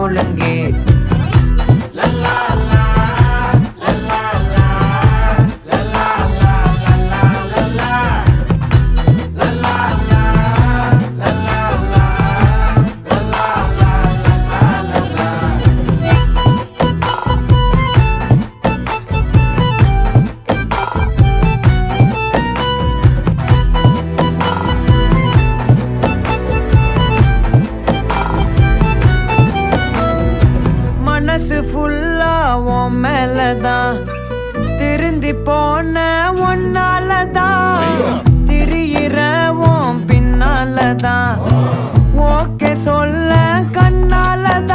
ஒழுங்கு மனசு ஃபுல்லா உன் மேலதான் திருந்தி போன ஒன்னாலதான் திரியிற உன் பின்னாலதான் ஓகே சொல்ல கண்ணாலதான்